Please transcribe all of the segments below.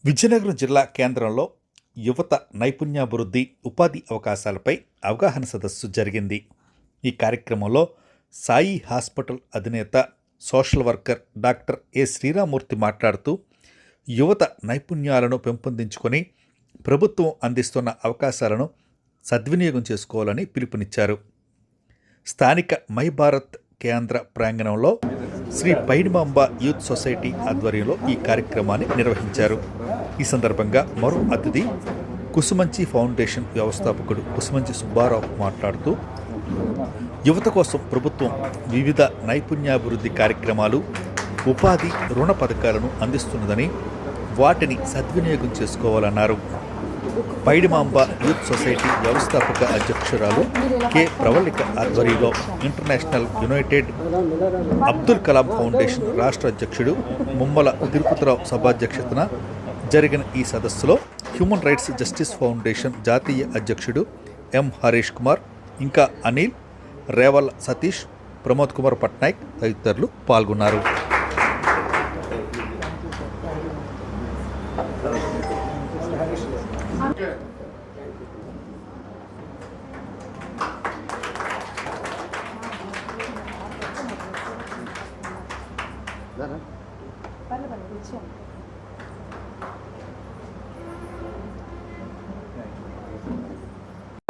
విజయనగరం జిల్లా కేంద్రంలో యువత నైపుణ్యాభివృద్ధి ఉపాధి అవకాశాలపై అవగాహన సదస్సు జరిగింది. ఈ కార్యక్రమంలో సాయి హాస్పిటల్ అధినేత సోషల్ వర్కర్ డాక్టర్ ఏ శ్రీరామూర్తి మాట్లాడుతూ యువత నైపుణ్యాలను పెంపొందించుకొని ప్రభుత్వం అందిస్తున్న అవకాశాలను సద్వినియోగం చేసుకోవాలని పిలుపునిచ్చారు. స్థానిక మై భారత్ కేంద్ర ప్రాంగణంలో శ్రీ పైడిమాంబ యూత్ సొసైటీ ఆధ్వర్యంలో ఈ కార్యక్రమాన్ని నిర్వహించారు. ఈ సందర్భంగా మరో అతిథి కుసుమంచి ఫౌండేషన్ వ్యవస్థాపకుడు కుసుమంచి సుబ్బారావు మాట్లాడుతూ యువత కోసం ప్రభుత్వం వివిధ నైపుణ్యాభివృద్ధి కార్యక్రమాలు, ఉపాధి రుణ పథకాలను అందిస్తున్నదని, వాటిని సద్వినియోగం చేసుకోవాలన్నారు. పైడిమాంబ యూత్ సొసైటీ వ్యవస్థాపక అధ్యక్షురాలు కె ప్రవళిక ఆధ్వర్యంలో international United Abdul Kalam foundation రాష్ట్ర అధ్యక్షుడు ముమ్మల తిరుపతిరావు సభాధ్యక్షతన జరిగిన ఈ సదస్సులో హ్యూమన్ రైట్స్ జస్టిస్ ఫౌండేషన్ జాతీయ అధ్యక్షుడు ఎం హరీష్ కుమార్, ఇంకా అనిల్, రేవల్ సతీష్, ప్రమోద్ కుమార్ పట్నాయక్ తదితరులు పాల్గొన్నారు.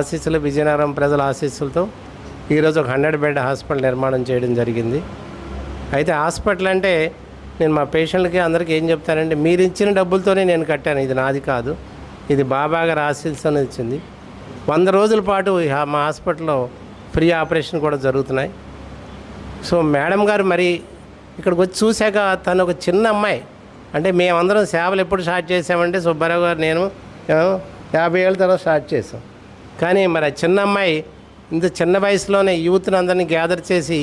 ఆశీస్సులు, విజయనగరం ప్రజల ఆశీస్సులతో ఈరోజు ఒక 100 బెడ్ హాస్పిటల్ నిర్మాణం చేయడం జరిగింది. అయితే హాస్పిటల్ అంటే నేను మా పేషెంట్లకి అందరికీ ఏం చెప్తానంటే, మీరు ఇచ్చిన డబ్బులతోనే నేను కట్టాను, ఇది నాది కాదు, ఇది బాబా గారి ఆశీస్సులు ఇచ్చింది. 100 రోజుల పాటు మా హాస్పిటల్లో ఫ్రీ ఆపరేషన్ కూడా జరుగుతున్నాయి. సో మేడం గారు మరి ఇక్కడికి వచ్చి చూశాక తను ఒక చిన్న అమ్మాయి, అంటే మేమందరం సేవలు ఎప్పుడు స్టార్ట్ చేసామంటే సుబ్బారావు గారు నేను 50 ఏళ్ళ తర్వాత స్టార్ట్ చేసాం. కానీ మరి ఆ చిన్న అమ్మాయి ఇంత చిన్న వయసులోనే యూత్ని అందరినీ గ్యాదర్ చేసి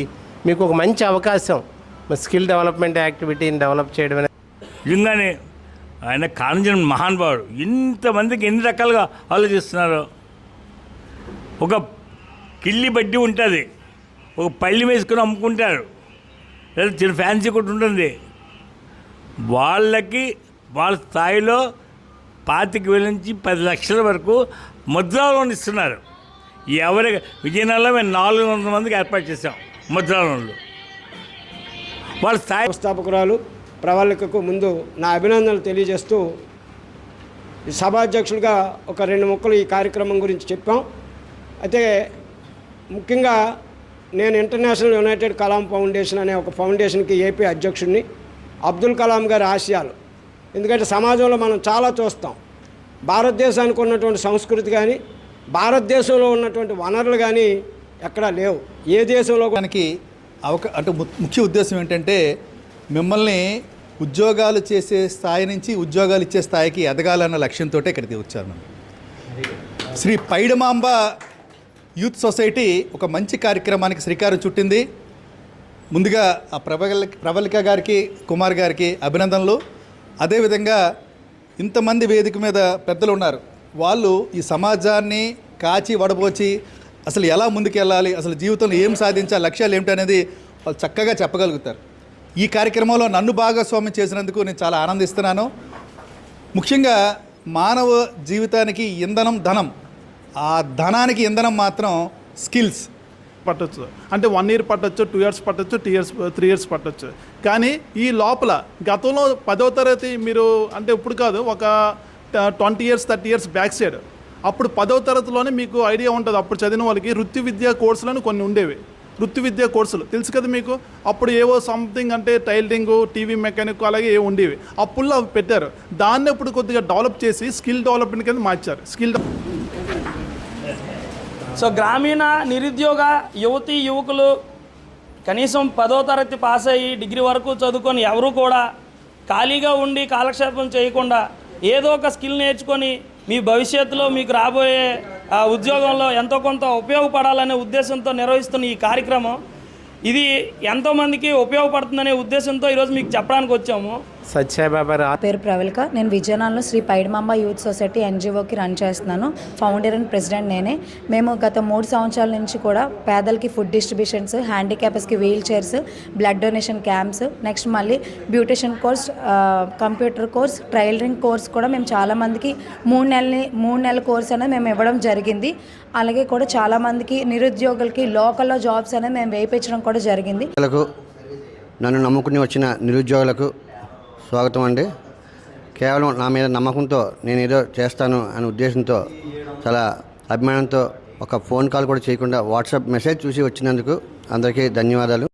మీకు ఒక మంచి అవకాశం స్కిల్ డెవలప్మెంట్ యాక్టివిటీని డెవలప్ చేయడం నిజంగానే ఆయన కాంజన్ మహానుభావుడు. ఇంతమందికి ఎన్ని రకాలుగా ఆలోచిస్తున్నారు. ఒక కిల్లి బడ్డీ ఉంటుంది, ఒక పళ్ళి వేసుకొని అమ్ముకుంటారు, లేదా చిన్న ఫ్యాన్సీ కూడా ఉంటుంది. వాళ్ళకి వాళ్ళ స్థాయిలో 25,000 నుంచి 10 లక్షల వరకు ముద్రా లోన్ ఇస్తున్నారు. ఎవరి విజయనగరంలో మేము 400 మందికి ఏర్పాటు చేసాం ముద్రా లోన్లు. వాళ్ళ స్థాయి వ్యవస్థాపకురాలు ప్రవళికకు ముందు నా అభినందనలు తెలియజేస్తూ, ఈ సభాధ్యక్షులుగా ఒక 2 ముక్కలు ఈ కార్యక్రమం గురించి చెప్పాం. అయితే ముఖ్యంగా నేను ఇంటర్నేషనల్ యునైటెడ్ కలాం ఫౌండేషన్ అనే ఒక ఫౌండేషన్కి ఏపీ అధ్యక్షుడిని. అబ్దుల్ కలాం గారి ఆశయాలు, ఎందుకంటే సమాజంలో మనం చాలా చూస్తాం, భారతదేశానికి ఉన్నటువంటి సంస్కృతి కానీ భారతదేశంలో ఉన్నటువంటి వనరులు కానీ ఎక్కడా లేవు. ఏ దేశంలో దానికి అంటే ముఖ్య ఉద్దేశం ఏంటంటే, మిమ్మల్ని ఉద్యోగాలు చేసే స్థాయి నుంచి ఉద్యోగాలు ఇచ్చే స్థాయికి ఎదగాలన్న లక్ష్యంతో ఇక్కడికి వచ్చాను. శ్రీ పైడిమాంబ యూత్ సొసైటీ ఒక మంచి కార్యక్రమానికి శ్రీకారం చుట్టింది. ముందుగా ఆ ప్రవళిక గారికి, కుమార్ గారికి అభినందనలు. అదేవిధంగా ఇంతమంది వేదిక మీద పెద్దలు ఉన్నారు, వాళ్ళు ఈ సమాజాన్ని కాచి వడబోచి అసలు ఎలా ముందుకెళ్ళాలి, అసలు జీవితంలో ఏం సాధించాలి, లక్ష్యాలు ఏమిటనేది వాళ్ళు చక్కగా చెప్పగలుగుతారు. ఈ కార్యక్రమంలో నన్ను భాగస్వామ్యం చేసినందుకు నేను చాలా ఆనందిస్తున్నాను. ముఖ్యంగా మానవ జీవితానికి ఇంధనం ధనం, ఆ ధనానికి ఇంధనం మాత్రం స్కిల్స్. పట్టొచ్చు అంటే 1 year పట్టొచ్చు, 2 years పట్టొచ్చు, 3 years పట్టొచ్చు. కానీ ఈ లోపల గతంలో 10వ తరగతి మీరు అంటే ఇప్పుడు కాదు, ఒక 20 years 30 years బ్యాక్ సైడ్, అప్పుడు 10వ తరగతిలోనే మీకు ఐడియా ఉంటుంది. అప్పుడు చదివిన వాళ్ళకి వృత్తి విద్యా కోర్సులను కొన్ని ఉండేవి. వృత్తి విద్యా కోర్సులు తెలుసు కదా మీకు. అప్పుడు ఏవో సంథింగ్ అంటే టైలరింగ్, టీవీ మెకానిక్ అలాగే ఏవో ఉండేవి. అప్పుల్లో అవి పెట్టారు. దాన్ని ఇప్పుడు కొద్దిగా డెవలప్ చేసి స్కిల్ డెవలప్మెంట్ కింద మార్చారు. సో గ్రామీణ నిరుద్యోగ యువతీ యువకులు కనీసం 10వ తరగతి పాస్ అయ్యి డిగ్రీ వరకు చదువుకొని ఎవరు కూడా ఖాళీగా ఉండి కాలక్షేపం చేయకుండా ఏదో ఒక స్కిల్ నేర్చుకొని మీ భవిష్యత్తులో మీకు రాబోయే ఉద్యోగంలో ఎంతో కొంత ఉపయోగపడాలనే ఉద్దేశంతో నిర్వహిస్తున్న ఈ కార్యక్రమం, ఇది ఎంతోమందికి ఉపయోగపడుతుందనే ఉద్దేశంతో ఈరోజు మీకు చెప్పడానికి వచ్చాము. సత్యసాయిబాబా పేరు ప్రవళిక. నేను విజయనగరంలో శ్రీ పైడిమాంబ యూత్ సొసైటీ ఎన్జిఓకి రన్ చేస్తున్నాను. ఫౌండర్ అండ్ ప్రెసిడెంట్ నేనే. మేము గత 3 సంవత్సరాల నుంచి కూడా పేదలకి ఫుడ్ డిస్ట్రిబ్యూషన్స్, హ్యాండిక్యాపర్స్కి wheel chairs, blood donation camps, next మళ్ళీ beautician course, computer course, tailoring course కూడా మేము చాలామందికి 3 నెలల కోర్స్ అనేది మేము ఇవ్వడం జరిగింది. అలాగే కూడా చాలామందికి నిరుద్యోగులకి లోకల్లో జాబ్స్ అనేది మేము వేయించడం కూడా జరిగింది. నన్ను నమ్ముకుని వచ్చిన నిరుద్యోగులకు స్వాగతం అండి. కేవలం నా మీద నమ్మకంతో నేను ఏదో చేస్తాను అనే ఉద్దేశంతో, చాలా అభిమానంతో ఒక ఫోన్ కాల్ కూడా చేయకుండా వాట్సాప్ మెసేజ్ చూసి వచ్చినందుకు అందరికీ ధన్యవాదాలు.